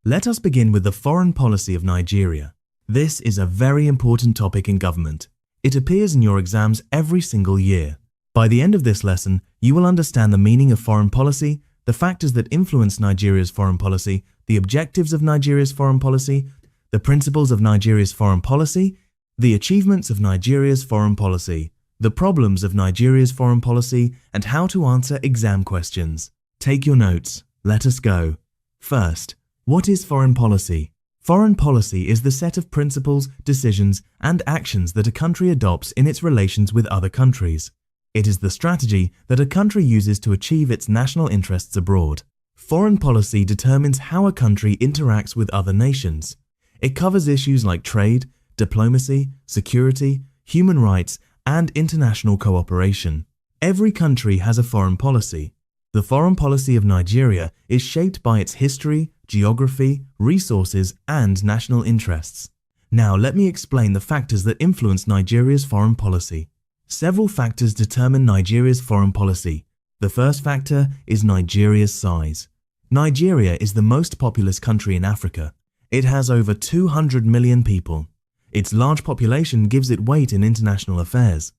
Let us begin with the foreign policy of Nigeria. This is a very important topic in government. It appears in your exams every single year. By the end of this lesson, you will understand the meaning of foreign policy, the factors that influence Nigeria's foreign policy, the objectives of Nigeria's foreign policy, the principles of Nigeria's foreign policy, the achievements of Nigeria's foreign policy, the problems of Nigeria's foreign policy, and how to answer exam questions. Take your notes. Let us go. First, what is foreign policy? Foreign policy is the set of principles, decisions, and actions that a country adopts in its relations with other countries. It is the strategy that a country uses to achieve its national interests abroad. Foreign policy determines how a country interacts with other nations. It covers issues like trade, diplomacy, security, human rights, and international cooperation. Every country has a foreign policy. The foreign policy of Nigeria is shaped by its history, geography, resources, and national interests. Now let me explain the factors that influence Nigeria's foreign policy. Several factors determine Nigeria's foreign policy. The first factor is Nigeria's size. Nigeria is the most populous country in Africa. It has over 200 million people. Its large population gives it weight in international affairs.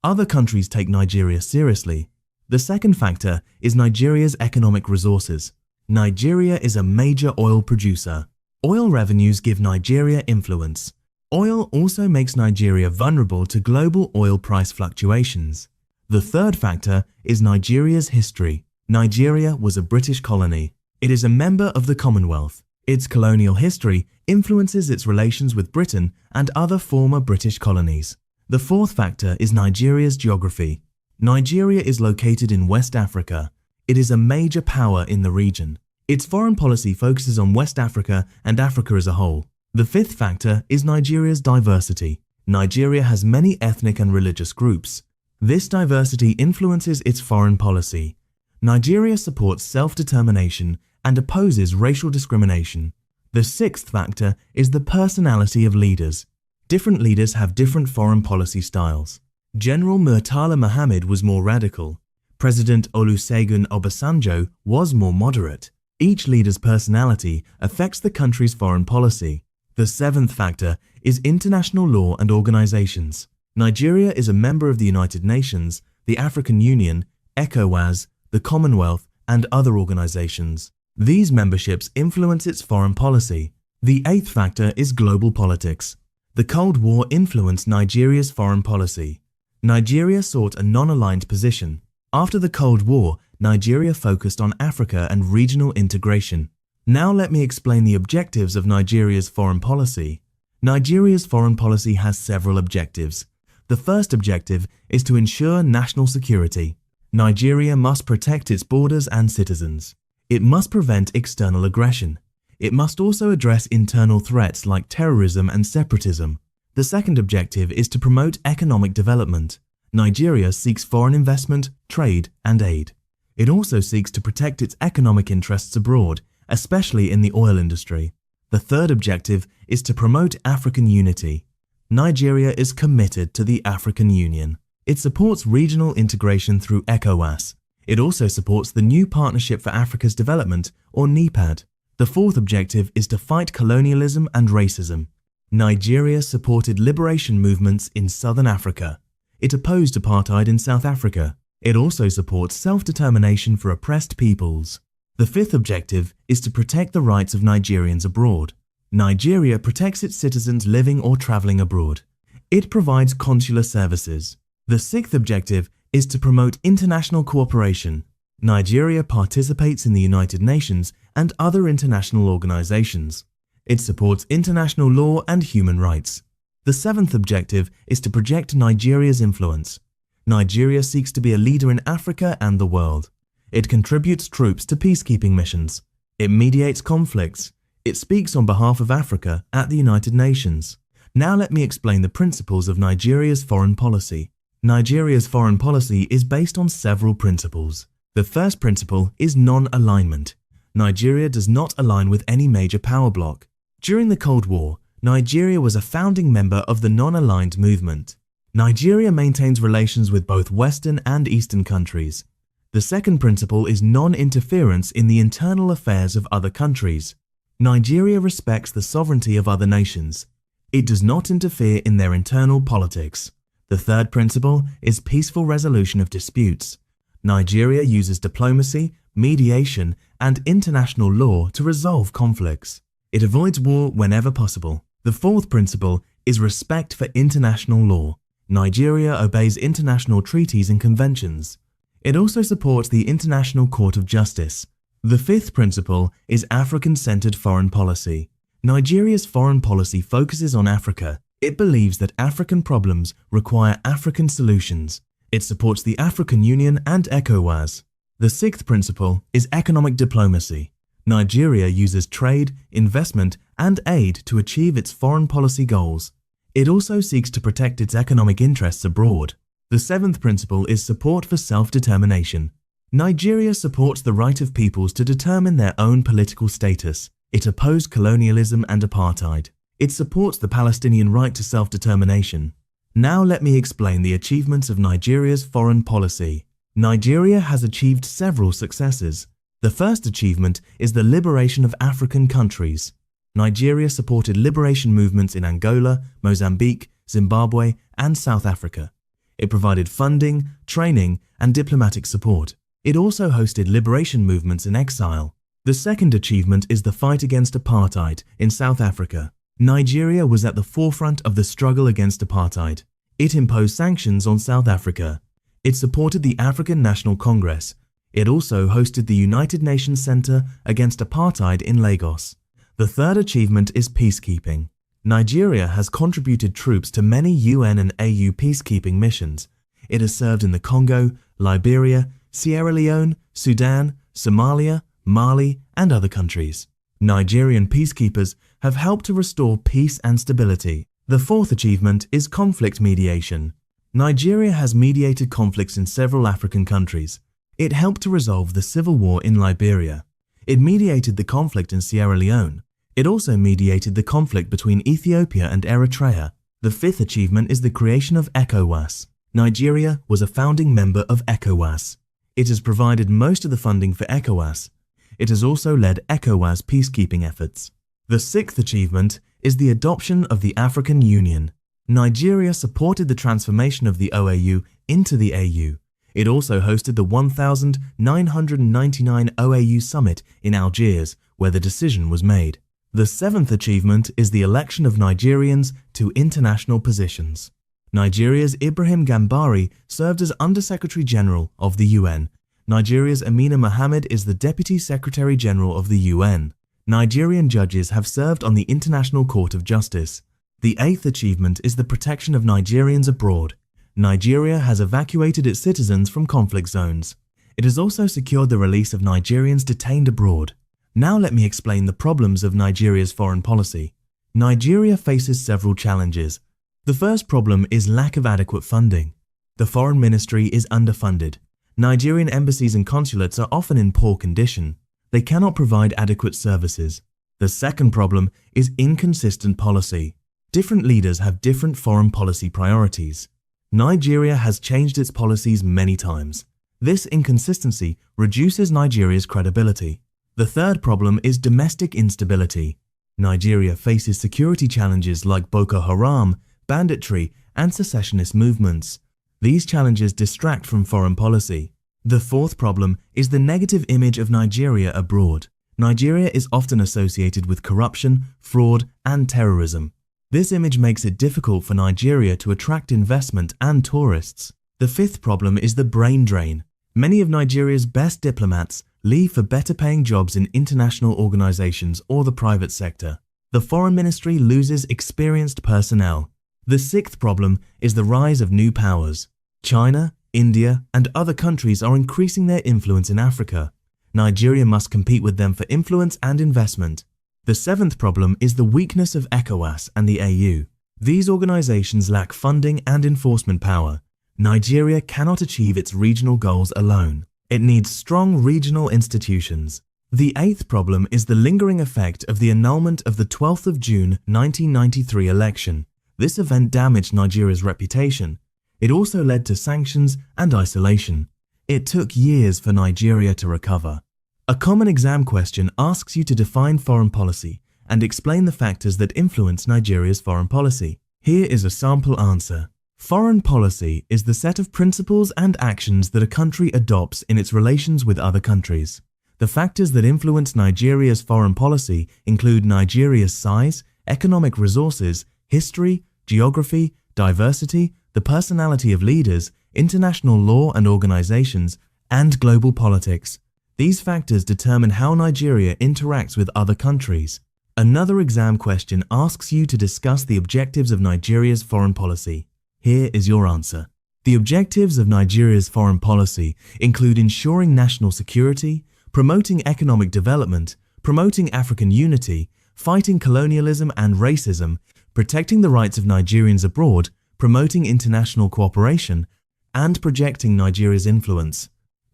Other countries take Nigeria seriously. The second factor is Nigeria's economic resources. Nigeria is a major oil producer. Oil revenues give Nigeria influence. Oil also makes Nigeria vulnerable to global oil price fluctuations. The third factor is Nigeria's history. Nigeria was a British colony. It is a member of the Commonwealth. Its colonial history influences its relations with Britain and other former British colonies. The fourth factor is Nigeria's geography. Nigeria is located in West Africa. It is a major power in the region. Its foreign policy focuses on West Africa and Africa as a whole. The fifth factor is Nigeria's diversity. Nigeria has many ethnic and religious groups. This diversity influences its foreign policy. Nigeria supports self-determination and opposes racial discrimination. The sixth factor is the personality of leaders. Different leaders have different foreign policy styles. General Murtala Mohammed was more radical. President Olusegun Obasanjo was more moderate. Each leader's personality affects the country's foreign policy. The seventh factor is international law and organizations. Nigeria is a member of the United Nations, the African Union, ECOWAS, the Commonwealth, and other organizations. These memberships influence its foreign policy. The eighth factor is global politics. The Cold War influenced Nigeria's foreign policy. Nigeria sought a non-aligned position. After the Cold War, Nigeria focused on Africa and regional integration. Now let me explain the objectives of Nigeria's foreign policy. Nigeria's foreign policy has several objectives. The first objective is to ensure national security. Nigeria must protect its borders and citizens. It must prevent external aggression. It must also address internal threats like terrorism and separatism. The second objective is to promote economic development. Nigeria seeks foreign investment, trade, and aid. It also seeks to protect its economic interests abroad, especially in the oil industry. The third objective is to promote African unity. Nigeria is committed to the African Union. It supports regional integration through ECOWAS. It also supports the New Partnership for Africa's Development, or NEPAD. The fourth objective is to fight colonialism and racism. Nigeria supported liberation movements in Southern Africa. It opposed apartheid in South Africa. It also supports self-determination for oppressed peoples. The fifth objective is to protect the rights of Nigerians abroad. Nigeria protects its citizens living or traveling abroad. It provides consular services. The sixth objective is to promote international cooperation. Nigeria participates in the United Nations and other international organizations. It supports international law and human rights. The seventh objective is to project Nigeria's influence. Nigeria seeks to be a leader in Africa and the world. It contributes troops to peacekeeping missions. It mediates conflicts. It speaks on behalf of Africa at the United Nations. Now let me explain the principles of Nigeria's foreign policy. Nigeria's foreign policy is based on several principles. The first principle is non-alignment. Nigeria does not align with any major power bloc. During the Cold War, Nigeria was a founding member of the non-aligned movement. Nigeria maintains relations with both Western and Eastern countries. The second principle is non-interference in the internal affairs of other countries. Nigeria respects the sovereignty of other nations. It does not interfere in their internal politics. The third principle is peaceful resolution of disputes. Nigeria uses diplomacy, mediation, and international law to resolve conflicts. It avoids war whenever possible. The fourth principle is respect for international law. Nigeria obeys international treaties and conventions. It also supports the International Court of Justice. The fifth principle is African-centered foreign policy. Nigeria's foreign policy focuses on Africa. It believes that African problems require African solutions. It supports the African Union and ECOWAS. The sixth principle is economic diplomacy. Nigeria uses trade, investment, and aid to achieve its foreign policy goals. It also seeks to protect its economic interests abroad. The seventh principle is support for self-determination. Nigeria supports the right of peoples to determine their own political status. It opposed colonialism and apartheid. It supports the Palestinian right to self-determination. Now let me explain the achievements of Nigeria's foreign policy. Nigeria has achieved several successes. The first achievement is the liberation of African countries. Nigeria supported liberation movements in Angola, Mozambique, Zimbabwe, and South Africa. It provided funding, training, and diplomatic support. It also hosted liberation movements in exile. The second achievement is the fight against apartheid in South Africa. Nigeria was at the forefront of the struggle against apartheid. It imposed sanctions on South Africa. It supported the African National Congress. It also hosted the United Nations Center Against Apartheid in Lagos. The third achievement is peacekeeping. Nigeria has contributed troops to many UN and AU peacekeeping missions. It has served in the Congo, Liberia, Sierra Leone, Sudan, Somalia, Mali, and other countries. Nigerian peacekeepers have helped to restore peace and stability. The fourth achievement is conflict mediation. Nigeria has mediated conflicts in several African countries. It helped to resolve the civil war in Liberia. It mediated the conflict in Sierra Leone. It also mediated the conflict between Ethiopia and Eritrea. The fifth achievement is the creation of ECOWAS. Nigeria was a founding member of ECOWAS. It has provided most of the funding for ECOWAS. It has also led ECOWAS peacekeeping efforts. The sixth achievement is the adoption of the African Union. Nigeria supported the transformation of the OAU into the AU. It also hosted the 1999 OAU summit in Algiers, where the decision was made. The seventh achievement is the election of Nigerians to international positions. Nigeria's Ibrahim Gambari served as Under-Secretary General of the UN. Nigeria's Amina Mohammed is the Deputy Secretary General of the UN. Nigerian judges have served on the International Court of Justice. The eighth achievement is the protection of Nigerians abroad. Nigeria has evacuated its citizens from conflict zones. It has also secured the release of Nigerians detained abroad. Now let me explain the problems of Nigeria's foreign policy. Nigeria faces several challenges. The first problem is lack of adequate funding. The foreign ministry is underfunded. Nigerian embassies and consulates are often in poor condition. They cannot provide adequate services. The second problem is inconsistent policy. Different leaders have different foreign policy priorities. Nigeria has changed its policies many times. This inconsistency reduces Nigeria's credibility. The third problem is domestic instability. Nigeria faces security challenges like Boko Haram, banditry, and secessionist movements. These challenges distract from foreign policy. The fourth problem is the negative image of Nigeria abroad. Nigeria is often associated with corruption, fraud, and terrorism. This image makes it difficult for Nigeria to attract investment and tourists. The fifth problem is the brain drain. Many of Nigeria's best diplomats leave for better-paying jobs in international organizations or the private sector. The foreign ministry loses experienced personnel. The sixth problem is the rise of new powers. China, India, and other countries are increasing their influence in Africa. Nigeria must compete with them for influence and investment. The seventh problem is the weakness of ECOWAS and the AU. These organizations lack funding and enforcement power. Nigeria cannot achieve its regional goals alone. It needs strong regional institutions. The eighth problem is the lingering effect of the annulment of the 12th of June 1993 election. This event damaged Nigeria's reputation. It also led to sanctions and isolation. It took years for Nigeria to recover. A common exam question asks you to define foreign policy and explain the factors that influence Nigeria's foreign policy. Here is a sample answer. Foreign policy is the set of principles and actions that a country adopts in its relations with other countries. The factors that influence Nigeria's foreign policy include Nigeria's size, economic resources, history, geography, diversity, the personality of leaders, international law and organizations, and global politics. These factors determine how Nigeria interacts with other countries. Another exam question asks you to discuss the objectives of Nigeria's foreign policy. Here is your answer. The objectives of Nigeria's foreign policy include ensuring national security, promoting economic development, promoting African unity, fighting colonialism and racism, protecting the rights of Nigerians abroad, promoting international cooperation, and projecting Nigeria's influence.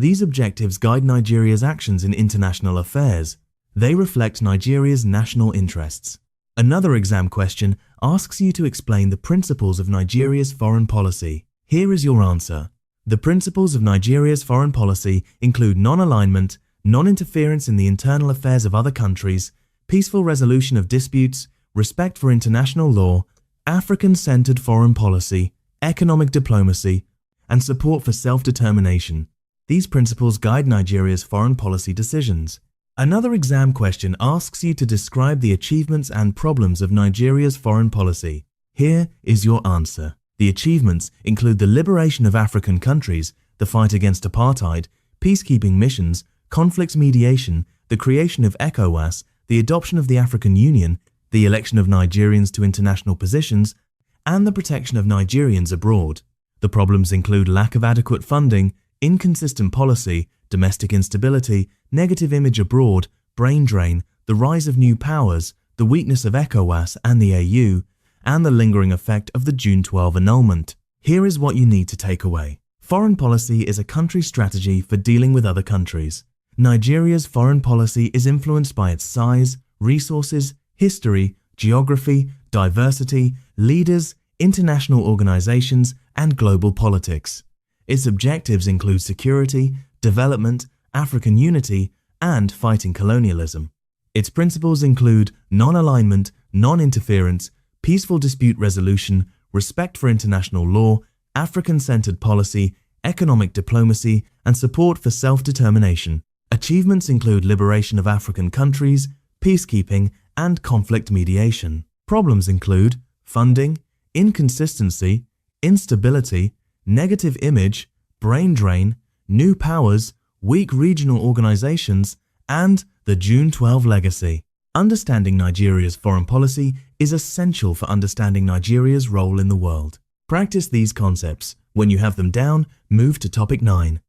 These objectives guide Nigeria's actions in international affairs. They reflect Nigeria's national interests. Another exam question asks you to explain the principles of Nigeria's foreign policy. Here is your answer. The principles of Nigeria's foreign policy include non-alignment, non-interference in the internal affairs of other countries, peaceful resolution of disputes, respect for international law, African-centered foreign policy, economic diplomacy, and support for self-determination. These principles guide Nigeria's foreign policy decisions. Another exam question asks you to describe the achievements and problems of Nigeria's foreign policy. Here is your answer. The achievements include the liberation of African countries, the fight against apartheid, peacekeeping missions, conflicts mediation, the creation of ECOWAS, the adoption of the African Union, the election of Nigerians to international positions, and the protection of Nigerians abroad. The problems include lack of adequate funding, inconsistent policy, domestic instability, negative image abroad, brain drain, the rise of new powers, the weakness of ECOWAS and the AU, and the lingering effect of the June 12 annulment. Here is what you need to take away. Foreign policy is a country's strategy for dealing with other countries. Nigeria's foreign policy is influenced by its size, resources, history, geography, diversity, leaders, international organizations, and global politics. Its objectives include security, development, African unity, and fighting colonialism. Its principles include non-alignment, non-interference, peaceful dispute resolution, respect for international law, African-centered policy, economic diplomacy, and support for self-determination. Achievements include liberation of African countries, peacekeeping, and conflict mediation. Problems include funding, inconsistency, instability, negative image, brain drain, new powers, weak regional organizations, and the June 12 legacy. Understanding Nigeria's foreign policy is essential for understanding Nigeria's role in the world. Practice these concepts. When you have them down, move to topic 9.